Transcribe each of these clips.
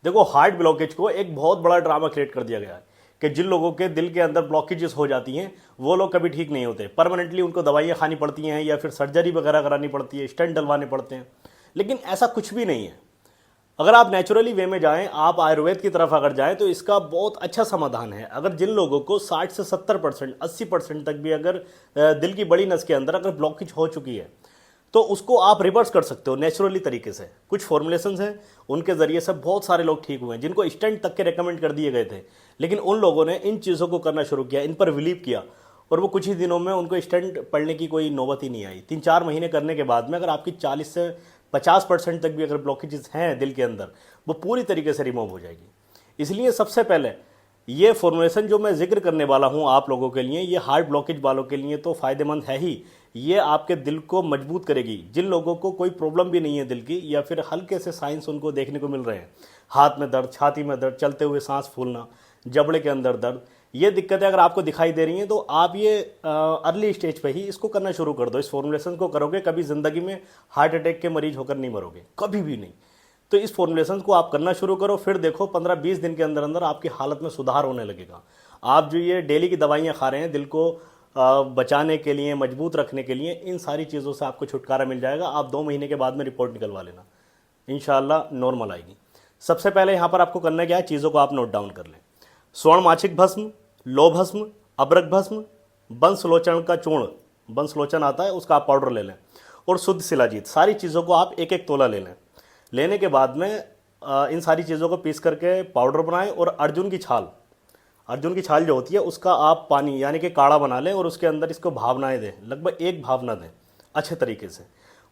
देखो, heart blockage को एक बहुत बड़ा ड्रामा क्रिएट कर दिया गया है कि जिन लोगों के दिल के अंदर ब्लॉकेजेस हो जाती हैं वो लोग कभी ठीक नहीं होते, परमानेंटली उनको दवाइयाँ खानी पड़ती हैं या फिर सर्जरी वगैरह करानी पड़ती है, स्टेंट डलवाने पड़ते हैं। लेकिन ऐसा कुछ भी नहीं है। अगर आप नेचुरली वे में जाएं, आप आयुर्वेद की तरफ अगर जाएं, तो इसका बहुत अच्छा समाधान है। अगर जिन लोगों को 60 से 70%, 80% तक भी अगर दिल की बड़ी नस के अंदर अगर ब्लॉकेज हो चुकी है, तो उसको आप रिवर्स कर सकते हो नेचुरली तरीके से। कुछ फॉर्मुलेशंस हैं, उनके ज़रिए से बहुत सारे लोग ठीक हुए हैं जिनको स्टेंट तक के रेकमेंड कर दिए गए थे। लेकिन उन लोगों ने इन चीज़ों को करना शुरू किया, इन पर बिलीव किया, और वो कुछ ही दिनों में उनको स्टेंट पड़ने की कोई नौबत ही नहीं आई। 3-4 महीने करने के बाद में अगर आपकी 40 से 50% तक भी अगर ब्लॉकेजेस हैं दिल के अंदर, वो पूरी तरीके से रिमूव हो जाएगी। इसलिए सबसे पहले ये फॉर्मुलेशन जो मैं जिक्र करने वाला हूँ आप लोगों के लिए, ये हार्ट ब्लॉकेज वालों के लिए तो फ़ायदेमंद है ही। ये आपके दिल को मजबूत करेगी। जिन लोगों को कोई प्रॉब्लम भी नहीं है दिल की, या फिर हल्के से साइंस उनको देखने को मिल रहे हैं, हाथ में दर्द, छाती में दर्द, चलते हुए सांस फूलना, जबड़े के अंदर दर्द, ये दिक्कतें अगर आपको दिखाई दे रही हैं, तो आप ये अर्ली स्टेज पे ही इसको करना शुरू कर दो। इस फॉर्मुलेशन को करोगे, कभी ज़िंदगी में हार्ट अटैक के मरीज होकर नहीं मरोगे, कभी भी नहीं। तो इस फॉर्मुलेशन को आप करना शुरू करो, फिर देखो 15-20 दिन के अंदर अंदर आपकी हालत में सुधार होने लगेगा। आप जो ये डेली की दवाइयाँ खा रहे हैं दिल को बचाने के लिए, मजबूत रखने के लिए, इन सारी चीज़ों से आपको छुटकारा मिल जाएगा। आप 2 महीने के बाद में रिपोर्ट निकलवा लेना, इंशाल्लाह नॉर्मल आएगी। सबसे पहले यहाँ पर आपको करना क्या है, चीज़ों को आप नोट डाउन कर लें। स्वर्ण माछिक भस्म, लो भस्म, अबरक भस्म, बंसलोचन का चूर्ण, बंसलोचन आता है उसका आप पाउडर ले लें, और शुद्ध शिलाजीत, सारी चीज़ों को आप 1-1 तोला ले लें। लेने के बाद में इन सारी चीज़ों को पीस करके पाउडर बनाएं, और अर्जुन की छाल, अर्जुन की छाल जो होती है उसका आप पानी यानी कि काढ़ा बना लें, और उसके अंदर इसको भावनाएं दें, लगभग 1 भावना दें अच्छे तरीके से।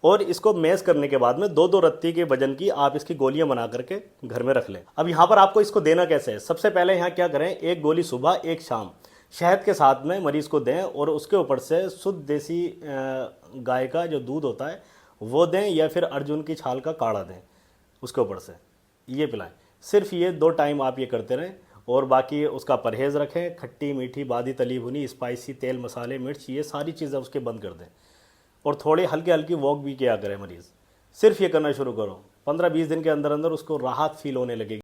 और इसको मैश करने के बाद में 2-2 रत्ती के वजन की आप इसकी गोलियां बना करके घर में रख लें। अब यहाँ पर आपको इसको देना कैसे है, सबसे पहले यहाँ क्या करें, 1 गोली सुबह, 1 शाम शहद के साथ में मरीज़ को दें, और उसके ऊपर से शुद्ध देसी गाय का जो दूध होता है वो दें, या फिर अर्जुन की छाल का काढ़ा दें, उसके ऊपर से ये पिलाएं। सिर्फ ये 2 टाइम आप ये करते रहें, और बाकी उसका परहेज़ रखें। खट्टी मीठी, बादी तली भुनी, स्पाइसी, तेल मसाले, मिर्च, ये सारी चीज़ें उसके बंद कर दें, और थोड़ी हल्की हल्की वॉक भी किया करें मरीज़। सिर्फ ये करना शुरू करो, 15-20 दिन के अंदर अंदर उसको राहत फील होने लगेगी।